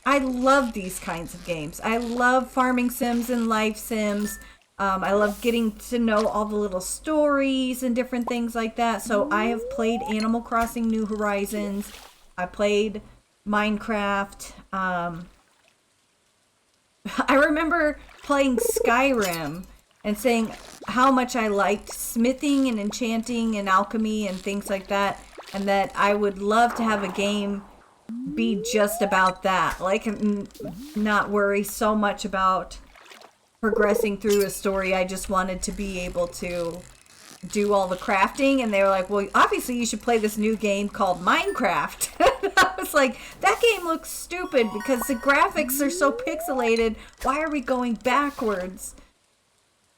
I love these kinds of games. I love farming sims and life sims. I love getting to know all the little stories and different things like that. So I have played Animal Crossing New Horizons. I played Minecraft. I remember playing Skyrim and saying how much I liked smithing and enchanting and alchemy and things like that, and that I would love to have a game be just about that. Like, not worry so much about progressing through a story. I just wanted to be able to do all the crafting, and they were like, well, obviously you should play this new game called Minecraft. I was like, that game looks stupid because the graphics are so pixelated. Why are we going backwards?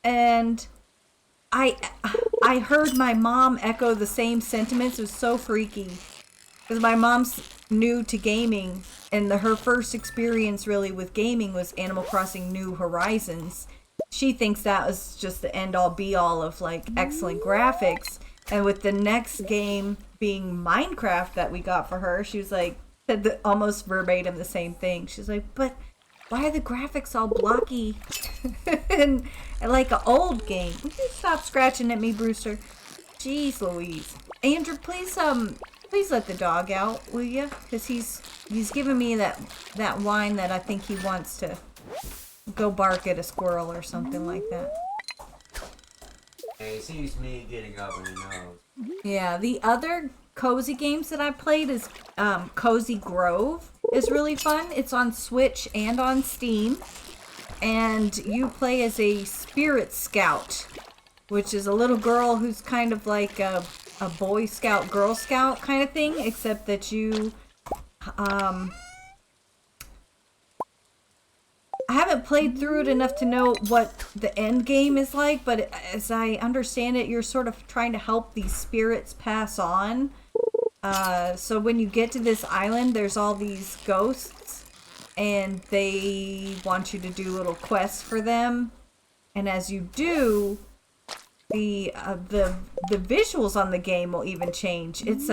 And I heard my mom echo the same sentiments. It was so freaky because my mom's new to gaming, and her first experience really with gaming was Animal Crossing New Horizons. She thinks that was just the end all be all of like excellent graphics. And with the next game being Minecraft that we got for her, she was like, said almost verbatim the same thing. She's like, but why are the graphics all blocky and like an old game? Would you stop scratching at me, Brewster? Jeez Louise. Andrew, please let the dog out, will you? Because he's giving me that whine that I think he wants to go bark at a squirrel or something like that. Hey, it seems me getting up and he knows. Yeah, the other cozy games that I played is Cozy Grove is really fun. It's on Switch and on Steam. And you play as a spirit scout, which is a little girl who's kind of like a Boy Scout, Girl Scout kind of thing, except that you I haven't played through it enough to know what the end game is like, but as I understand it, you're sort of trying to help these spirits pass on. So when you get to this island, there's all these ghosts, and they want you to do little quests for them. And as you do, the visuals on the game will even change. It's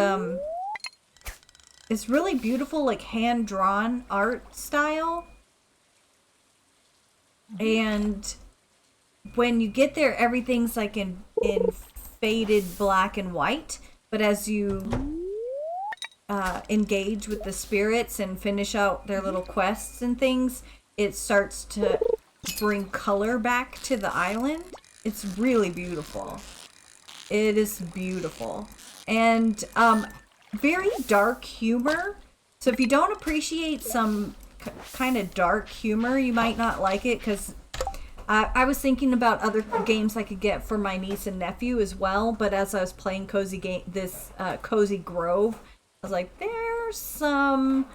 really beautiful, like hand-drawn art style. And when you get there, everything's like in faded black and white. But as you engage with the spirits and finish out their little quests and things, it starts to bring color back to the island. It's really beautiful. It is beautiful. And very dark humor. So if you don't appreciate some kind of dark humor, you might not like it, because I was thinking about other games I could get for my niece and nephew as well, but as I was playing Cozy Grove, I was like, there's a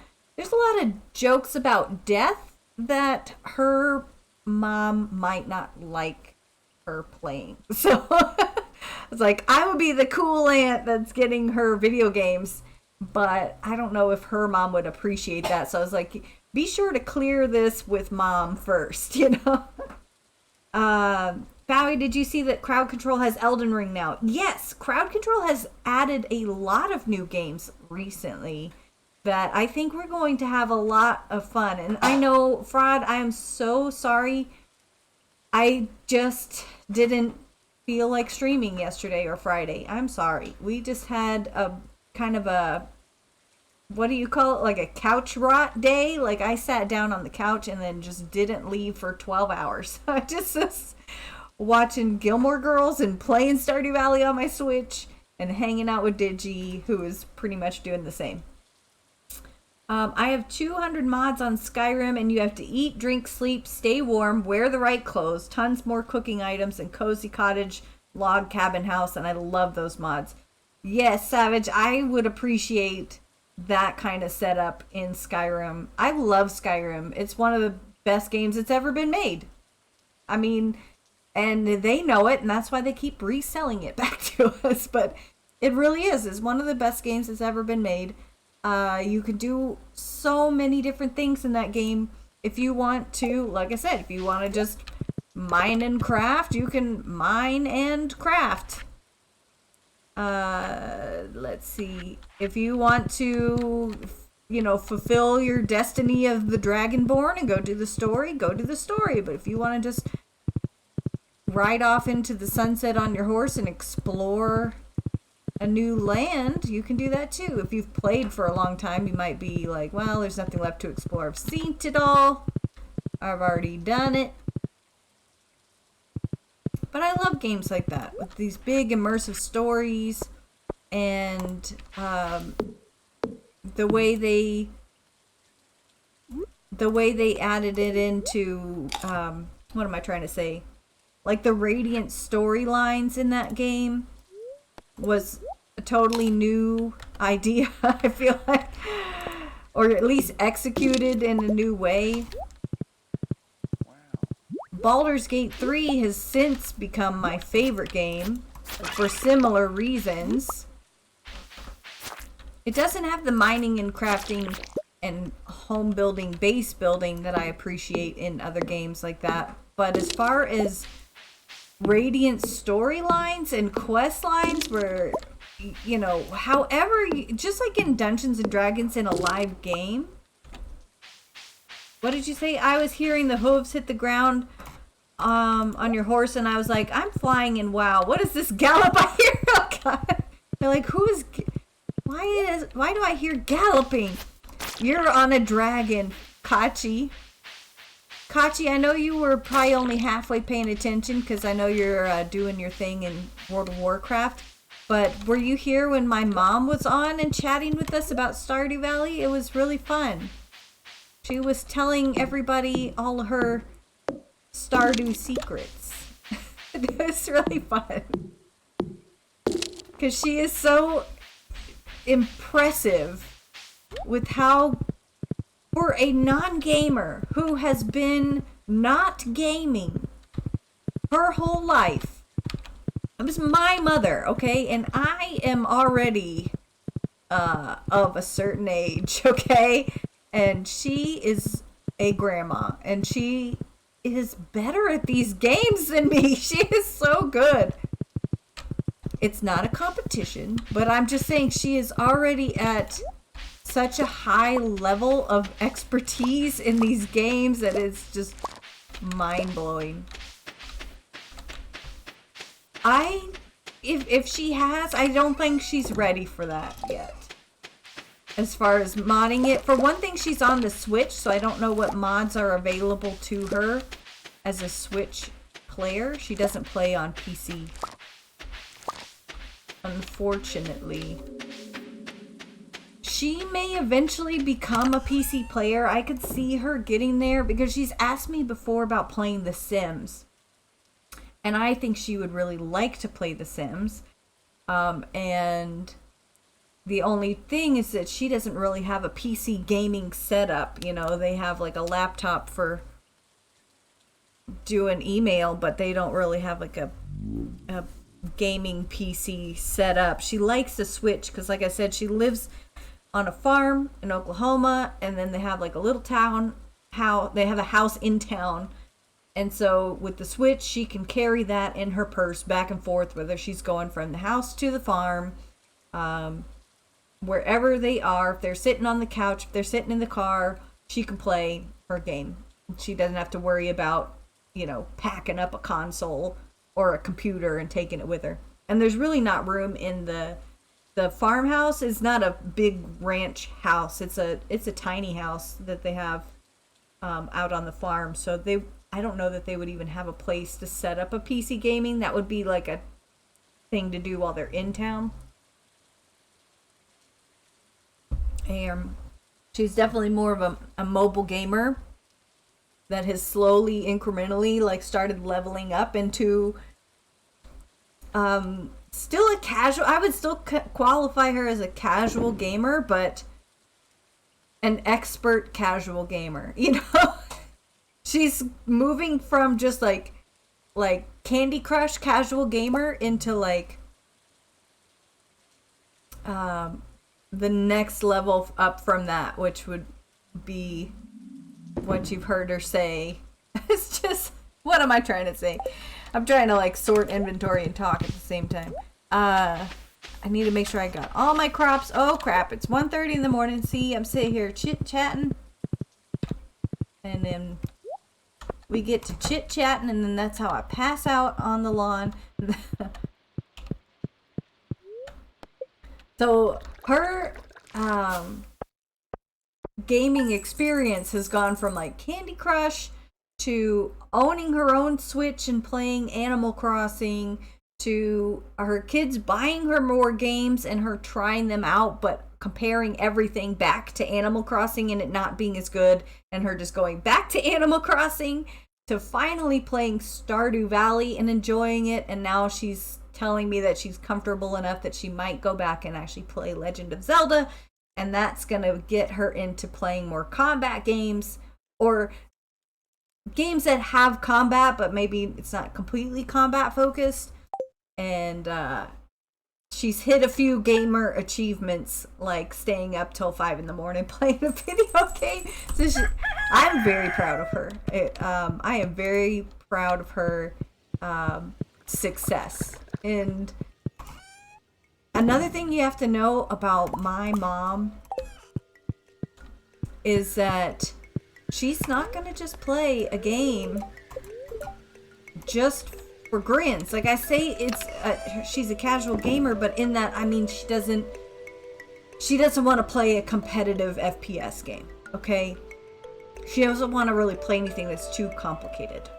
lot of jokes about death that her mom might not like her playing. So I was like, I would be the cool aunt that's getting her video games, but I don't know if her mom would appreciate that. So I was like, be sure to clear this with mom first, you know? Bowie, did you see that Crowd Control has Elden Ring now? Yes, Crowd Control has added a lot of new games recently that I think we're going to have a lot of fun. And I know, Fraud, I am so sorry. I just didn't feel like streaming yesterday or Friday. I'm sorry. We just had a kind of a, what do you call it? Like a couch rot day. Like I sat down on the couch and then just didn't leave for 12 hours. I just was watching Gilmore Girls and playing Stardew Valley on my Switch and hanging out with Digi, who is pretty much doing the same. I have 200 mods on Skyrim, and you have to eat, drink, sleep, stay warm, wear the right clothes, tons more cooking items, and cozy cottage, log cabin house, and I love those mods. Yes, Savage, I would appreciate that kind of setup in Skyrim. I love Skyrim. It's one of the best games that's ever been made. I mean, and they know it, and that's why they keep reselling it back to us, but it really is. It's one of the best games that's ever been made. You can do so many different things in that game. If you want to, like I said, if you want to just mine and craft, you can mine and craft. Let's see. If you want to, fulfill your destiny of the Dragonborn and go do the story, go do the story. But if you want to just ride off into the sunset on your horse and explore a new land, you can do that too. If you've played for a long time, you might be like, well, there's nothing left to explore. I've seen it all. I've already done it. But I love games like that, with these big immersive stories, and the way they added it into what am I trying to say? Like the Radiant storylines in that game was a totally new idea, I feel like, or at least executed in a new way. Baldur's Gate 3 has since become my favorite game for similar reasons. It doesn't have the mining and crafting and home building, base building that I appreciate in other games like that. But as far as Radiant storylines and quest lines where, however, just like in Dungeons and Dragons in a live game. What did you say? I was hearing the hooves hit the ground on your horse, and I was like, I'm flying in WoW. What is this gallop I hear? Oh God. They're like, why do I hear galloping? You're on a dragon, Kachi. Kachi, I know you were probably only halfway paying attention because I know you're doing your thing in World of Warcraft. But were you here when my mom was on and chatting with us about Stardew Valley? It was really fun. She was telling everybody all her Stardew secrets. It was really fun. Because she is so impressive with how, for a non-gamer who has been not gaming her whole life. It was my mother, okay? And I am already of a certain age, okay? And she is a grandma, and she is better at these games than me. She is so good. It's not a competition, but I'm just saying she is already at such a high level of expertise in these games that it's just mind-blowing. If she has, I don't think she's ready for that yet. As far as modding it, for one thing, she's on the Switch, so I don't know what mods are available to her as a Switch player. She doesn't play on PC, unfortunately. She may eventually become a PC player. I could see her getting there because she's asked me before about playing The Sims. And I think she would really like to play The Sims. And the only thing is that she doesn't really have a PC gaming setup. They have like a laptop for doing email, but they don't really have like a gaming PC setup. She likes the Switch because, like I said, she lives on a farm in Oklahoma, and then they have like a little town. They have a house in town. And so with the Switch, she can carry that in her purse back and forth, whether she's going from the house to the farm, wherever they are. If they're sitting on the couch, if they're sitting in the car, she can play her game. She doesn't have to worry about, packing up a console or a computer and taking it with her. And there's really not room in the farmhouse. Is not a big ranch house. It's a tiny house that they have out on the farm. So I don't know that they would even have a place to set up a PC gaming. That would be like a thing to do while they're in town. And she's definitely more of a mobile gamer that has slowly, incrementally, started leveling up into still a casual. I would still qualify her as a casual gamer, but an expert casual gamer, She's moving from just like Candy Crush casual gamer into the next level up from that, which would be what you've heard her say. It's just, what am I trying to say? I'm trying to sort inventory and talk at the same time. I need to make sure I got all my crops. Oh crap, it's 1:30 in the morning. See, I'm sitting here chit-chatting. And then we get to chit-chatting, and then that's how I pass out on the lawn. So her gaming experience has gone from like Candy Crush to owning her own Switch and playing Animal Crossing to her kids buying her more games and her trying them out but comparing everything back to Animal Crossing and it not being as good, and her just going back to Animal Crossing to finally playing Stardew Valley and enjoying it. And now she's telling me that she's comfortable enough that she might go back and actually play Legend of Zelda, and that's gonna get her into playing more combat games, or games that have combat but maybe it's not completely combat focused. And she's hit a few gamer achievements, like staying up till 5 in the morning playing a video game. So I'm very proud of her. I am very proud of her success. And another thing you have to know about my mom is that she's not going to just play a game just for grins. Like I say, she's a casual gamer, but in that, I mean, she doesn't want to play a competitive FPS game, okay? She doesn't want to really play anything that's too complicated.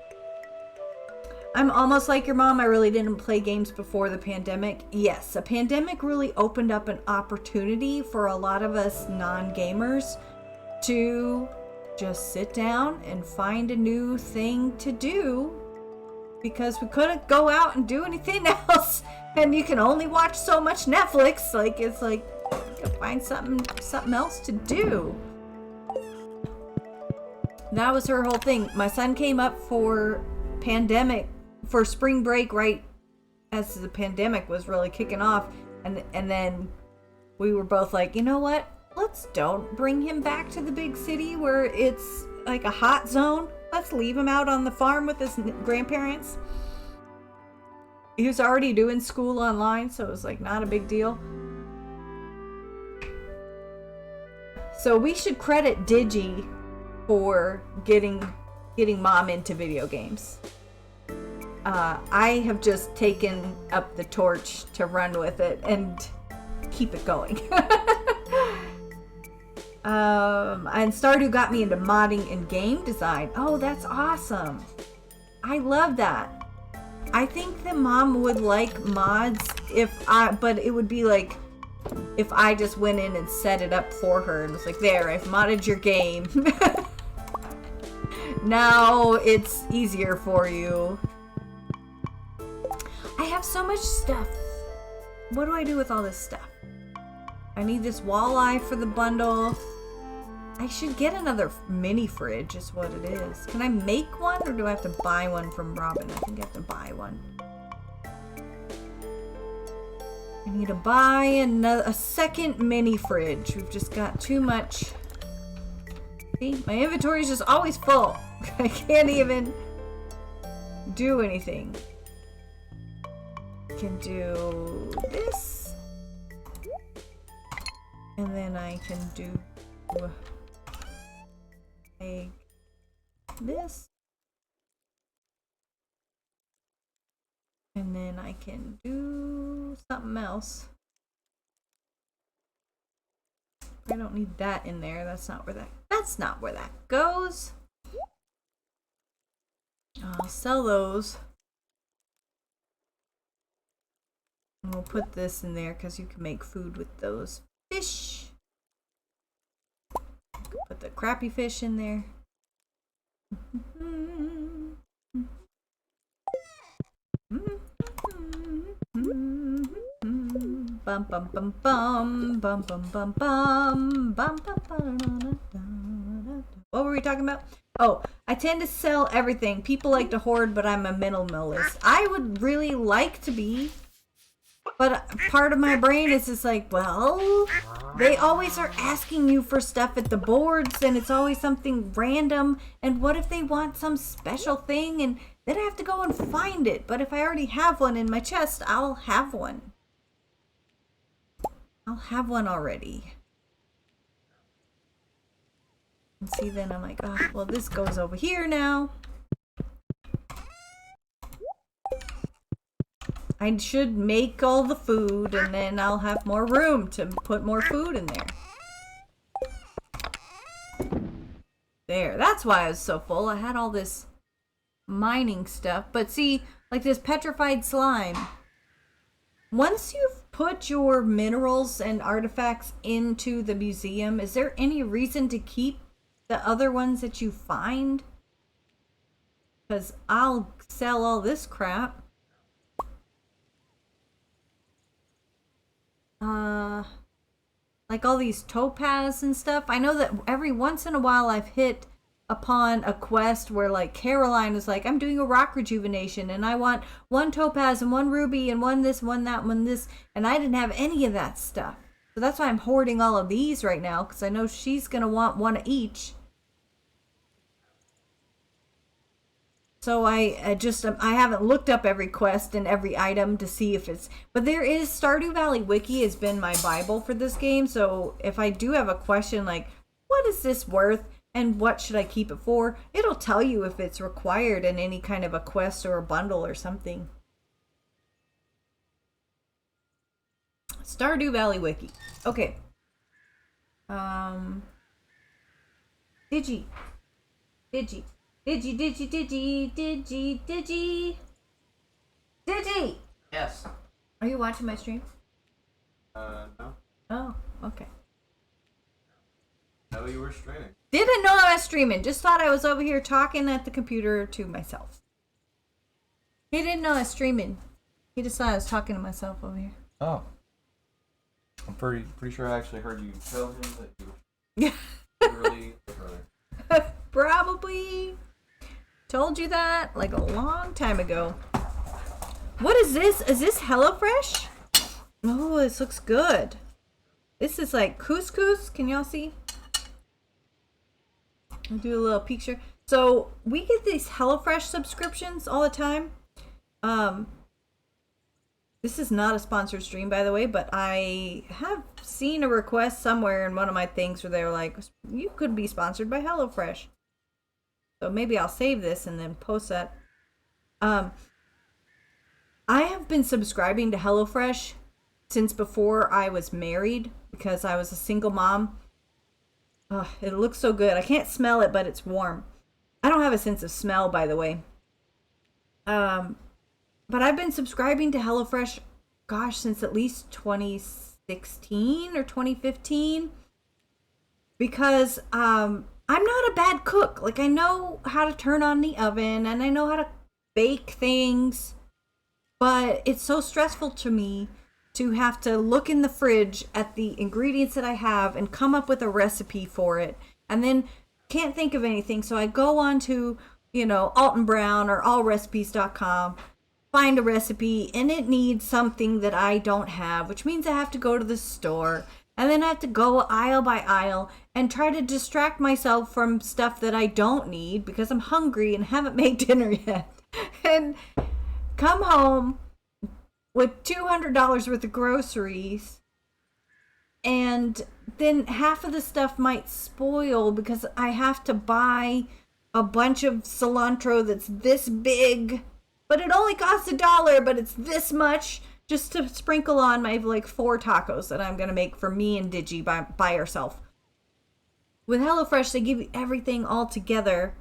I'm almost like your mom. I really didn't play games before the pandemic. Yes, a pandemic really opened up an opportunity for a lot of us non-gamers to just sit down and find a new thing to do, because we couldn't go out and do anything else, and you can only watch so much Netflix. Like, it's like, you can find something else to do. That was her whole thing. My son came up for spring break right as the pandemic was really kicking off, and then we were both like, you know what? Let's don't bring him back to the big city where it's like a hot zone. Let's leave him out on the farm with his grandparents. He was already doing school online, so it was like not a big deal. So we should credit Digi for getting mom into video games. I have just taken up the torch to run with it and keep it going. And Stardew got me into modding and game design. Oh, that's awesome. I love that. I think that mom would like mods but it would be like if I just went in and set it up for her and was like, there, I've modded your game. Now it's easier for you. I have so much stuff. What do I do with all this stuff? I need this walleye for the bundle. I should get another mini fridge is what it is. Can I make one, or do I have to buy one from Robin? I think I have to buy one. I need to buy a second mini fridge. We've just got too much. See, my inventory is just always full. I can't even do anything. I can do this. And then I can do like this. And then I can do something else. I don't need that in there. That's not where that goes. I'll sell those. And we'll put this in there because you can make food with those fish. Put the crappy fish in there. Bum bum bum bum bum bum bum bum bum bum. What were we talking about? Oh, I tend to sell everything. People like to hoard, but I'm a minimalist. I would really like to be, but part of my brain is just like, well, they always are asking you for stuff at the boards, and it's always something random. And what if they want some special thing, and then I have to go and find it? But if I already have one in my chest, I'll have one. I'll have one already. And see, then I'm like, oh, well, this goes over here now. I should make all the food and then I'll have more room to put more food in there. There, that's why I was so full. I had all this mining stuff. But see, like this petrified slime. Once you've put your minerals and artifacts into the museum, is there any reason to keep the other ones that you find? Because I'll sell all this crap. Like all these topaz and stuff. I know that every once in a while I've hit upon a quest where like Caroline is like, I'm doing a rock rejuvenation and I want one topaz and one ruby and one this, one that, one this, and I didn't have any of that stuff. So that's why I'm hoarding all of these right now, because I know she's gonna want one of each. So I haven't looked up every quest and every item to see if it's, but there is Stardew Valley Wiki has been my Bible for this game. So if I do have a question like, what is this worth and what should I keep it for? It'll tell you if it's required in any kind of a quest or a bundle or something. Stardew Valley Wiki. Okay. Digi. Digi! Yes. Are you watching my stream? No. Oh, okay. No, you were streaming. Didn't know I was streaming. Just thought I was over here talking at the computer to myself. He didn't know I was streaming. He just thought I was talking to myself over here. Oh. I'm pretty sure I actually heard you tell him that you were really Probably told you that like a long time ago. What is this? Is this HelloFresh? Oh, this looks good. This is like couscous. Can y'all see? I'll do a little picture. So we get these HelloFresh subscriptions all the time. This is not a sponsored stream, by the way, but I have seen a request somewhere in one of my things where they were like, you could be sponsored by HelloFresh. So maybe I'll save this and then post that. I have been subscribing to HelloFresh since before I was married because I was a single mom. It looks so good. I can't smell it, but it's warm. I don't have a sense of smell, by the way. But I've been subscribing to HelloFresh, gosh, since at least 2016 or 2015. Because I'm not a bad cook. Like, I know how to turn on the oven and I know how to bake things. But it's so stressful to me to have to look in the fridge at the ingredients that I have and come up with a recipe for it. And then can't think of anything. So I go on to, Alton Brown or allrecipes.com, find a recipe, and it needs something that I don't have, which means I have to go to the store. And then I have to go aisle by aisle and try to distract myself from stuff that I don't need because I'm hungry and haven't made dinner yet. And come home with $200 worth of groceries, and then half of the stuff might spoil because I have to buy a bunch of cilantro that's this big, but it only costs $1, but it's this much just to sprinkle on my 4 tacos that I'm gonna make for me and Digi by herself. With HelloFresh, they give you everything all together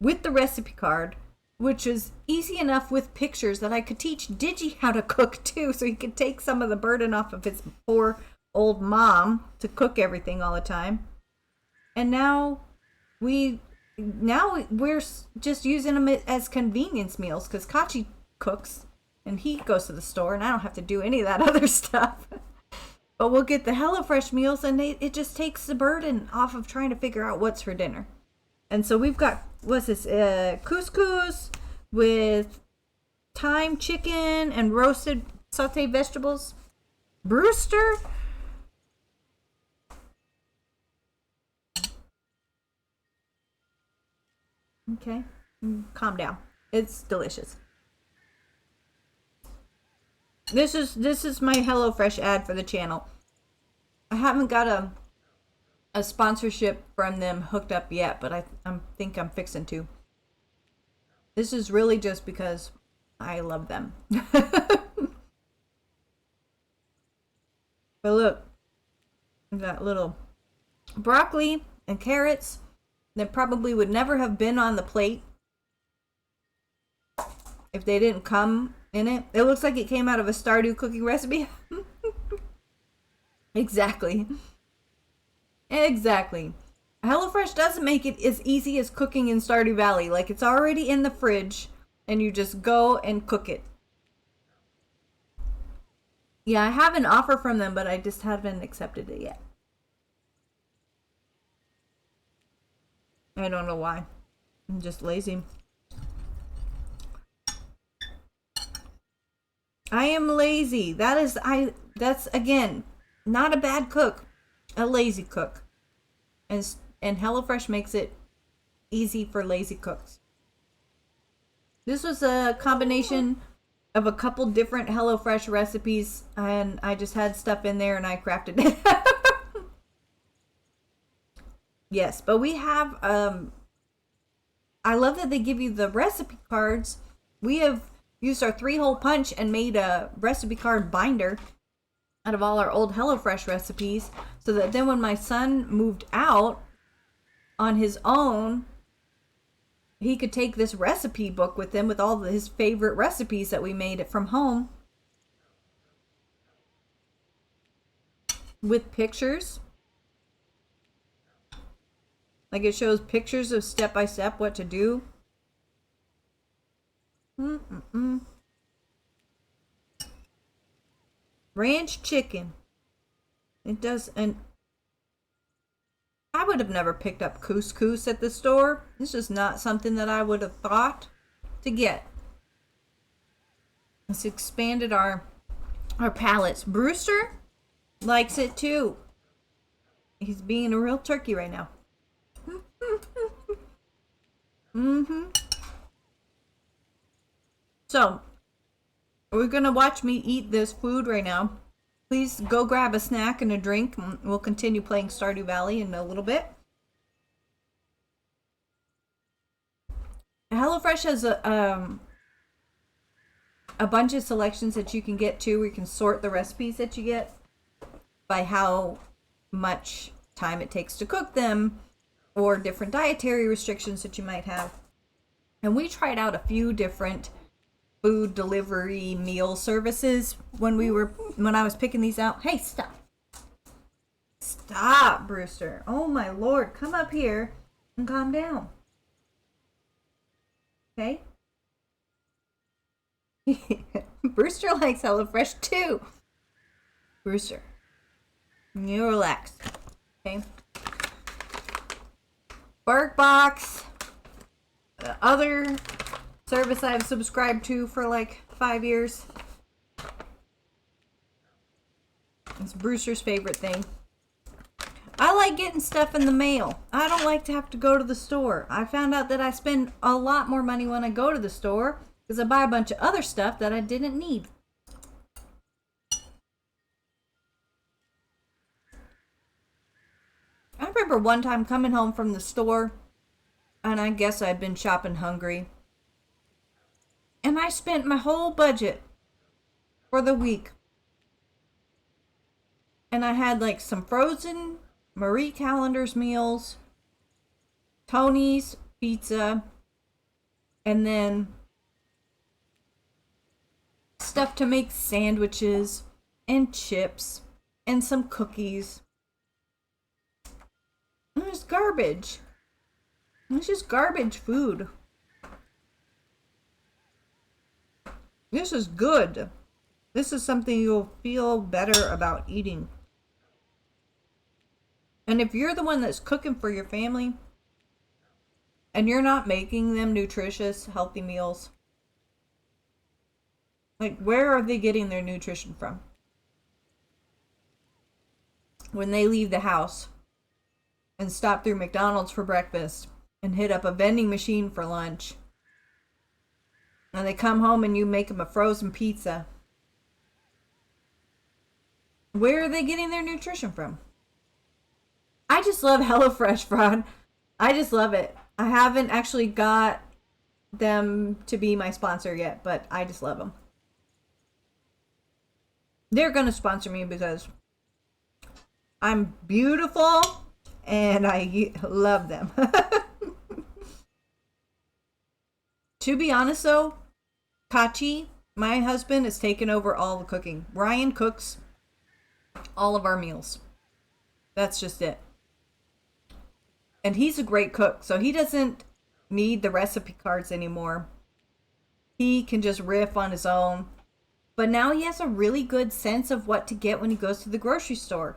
with the recipe card, which is easy enough with pictures that I could teach Digi how to cook too, so he could take some of the burden off of his poor old mom to cook everything all the time. And now we're just using them as convenience meals because Kachi cooks and he goes to the store and I don't have to do any of that other stuff. But we'll get the HelloFresh meals and it just takes the burden off of trying to figure out what's for dinner. And so we've got, what's this, couscous with thyme chicken and roasted sauteed vegetables. Brewster. Okay, calm down. It's delicious. This is my HelloFresh ad for the channel. I haven't got a sponsorship from them hooked up yet, but I think I'm fixing to. This is really just because I love them. But look, we got little broccoli and carrots that probably would never have been on the plate if they didn't come in it. It looks like it came out of a Stardew cooking recipe. Exactly. Exactly. HelloFresh doesn't make it as easy as cooking in Stardew Valley. Like, it's already in the fridge and you just go and cook it. Yeah, I have an offer from them, but I just haven't accepted it yet. I don't know why. I'm just lazy. I am lazy. That's again, not a bad cook, a lazy cook. And HelloFresh makes it easy for lazy cooks. This was a combination of a couple different HelloFresh recipes, and I just had stuff in there and I crafted it. Yes, but we have I love that they give you the recipe cards. We have used our 3-hole punch and made a recipe card binder out of all our old HelloFresh recipes, so that then when my son moved out on his own, he could take this recipe book with him with all his favorite recipes that we made from home, with pictures. Like, it shows pictures of step by step what to do. Ranch chicken. It does, and I would have never picked up couscous at the store. This is not something that I would have thought to get. It's expanded our palates. Brewster likes it too. He's being a real turkey right now. So, we're gonna watch me eat this food right now. Please go grab a snack and a drink. We'll continue playing Stardew Valley in a little bit. HelloFresh has a bunch of selections that you can get too, where you can sort the recipes that you get by how much time it takes to cook them, or different dietary restrictions that you might have. And we tried out a few different food delivery meal services when I was picking these out. Hey, stop. Stop, Brewster. Oh my Lord, come up here and calm down. Okay? Brewster likes HelloFresh too. Brewster, you relax. Okay? BarkBox, the other service I've subscribed to for like 5 years. It's Brewster's favorite thing. I like getting stuff in the mail. I don't like to have to go to the store. I found out that I spend a lot more money when I go to the store because I buy a bunch of other stuff that I didn't need. I remember one time coming home from the store, and I guess I'd been shopping hungry. And I spent my whole budget for the week. And I had like some frozen Marie Callender's meals, Tony's pizza, and then stuff to make sandwiches and chips and some cookies. It was garbage. It's just garbage food. This is good. This is something you'll feel better about eating. And if you're the one that's cooking for your family and you're not making them nutritious, healthy meals, like, where are they getting their nutrition from? When they leave the house and stop through McDonald's for breakfast and hit up a vending machine for lunch, and they come home and you make them a frozen pizza, Where are they getting their nutrition from? I just love HelloFresh, Fraud. I just love it. I haven't actually got them to be my sponsor yet, but I just love them. They're going to sponsor me because I'm beautiful and I love them. To be honest though, Kachi, my husband, has taken over all the cooking. Ryan cooks all of our meals. That's just it. And he's a great cook, so he doesn't need the recipe cards anymore. He can just riff on his own. But now he has a really good sense of what to get when he goes to the grocery store.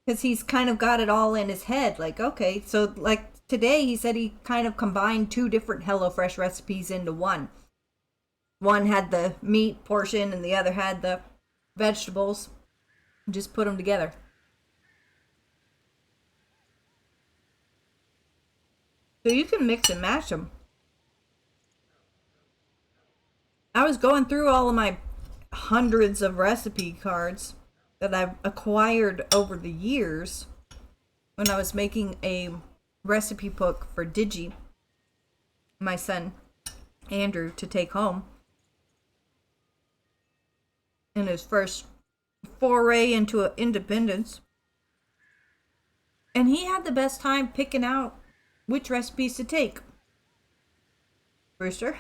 Because he's kind of got it all in his head. Like, okay, so like today he said he kind of combined 2 different HelloFresh recipes into one. One had the meat portion and the other had the vegetables. Just put them together. So you can mix and match them. I was going through all of my hundreds of recipe cards that I've acquired over the years when I was making a recipe book for Digi, my son Andrew, to take home in his first foray into independence. And he had the best time picking out which recipes to take. Brewster?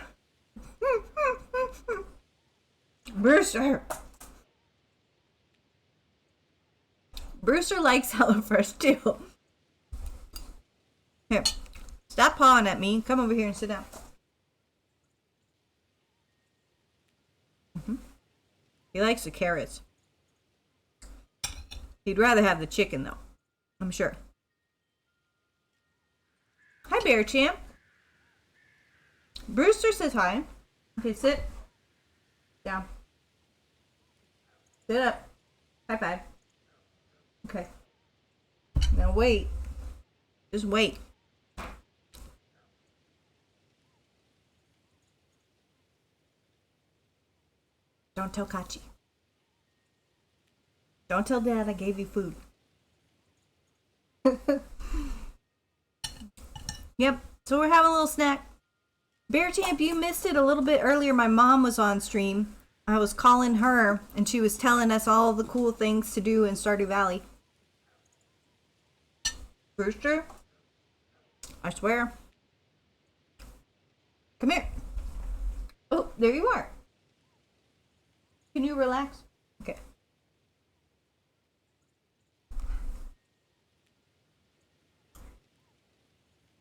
Brewster! Brewster likes HelloFresh too. Here, stop pawing at me. Come over here and sit down. He likes the carrots. He'd rather have the chicken though, I'm sure. Hi, Bear Champ. Brewster says hi. Okay, sit down. Sit up. High five. Okay. Now wait. Just wait. Don't tell Kachi. Don't tell Dad I gave you food. Yep, so we're having a little snack. Bear Champ, you missed it a little bit earlier. My mom was on stream. I was calling her, and she was telling us all the cool things to do in Stardew Valley. Brewster, I swear. Come here. Oh, there you are. Can you relax? Okay.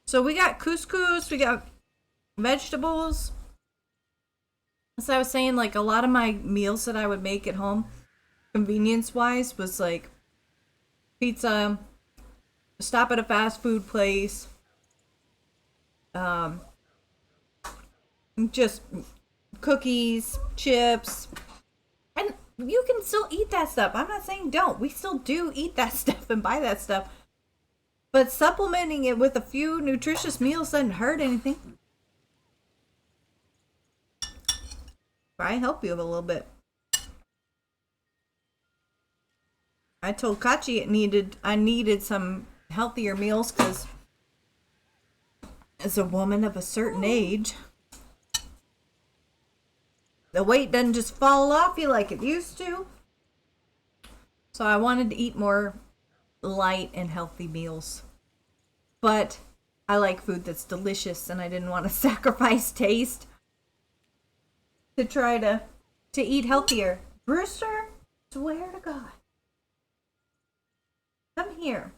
So we got couscous, we got vegetables. As I was saying, like a lot of my meals that I would make at home, convenience wise, was like pizza, stop at a fast food place, just cookies, chips, and you can still eat that stuff. I'm not saying don't. We still do eat that stuff and buy that stuff. But supplementing it with a few nutritious meals doesn't hurt anything. Probably help you a little bit. I told Kachi I needed some healthier meals because as a woman of a certain age, the weight doesn't just fall off you like it used to. So I wanted to eat more light and healthy meals. But I like food that's delicious and I didn't want to sacrifice taste to try to eat healthier. Brewster, swear to God. Come here.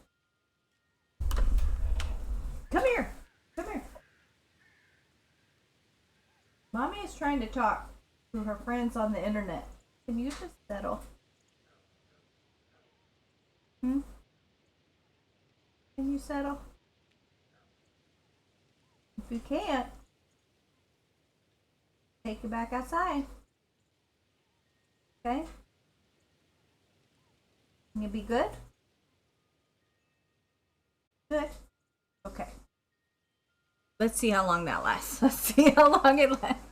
Come here. Come here. Mommy is trying to talk to her friends on the internet. Can you just settle? Can you settle? If you can't, take you back outside. Okay? Can you be good? Good. Okay. Let's see how long that lasts. Let's see how long it lasts.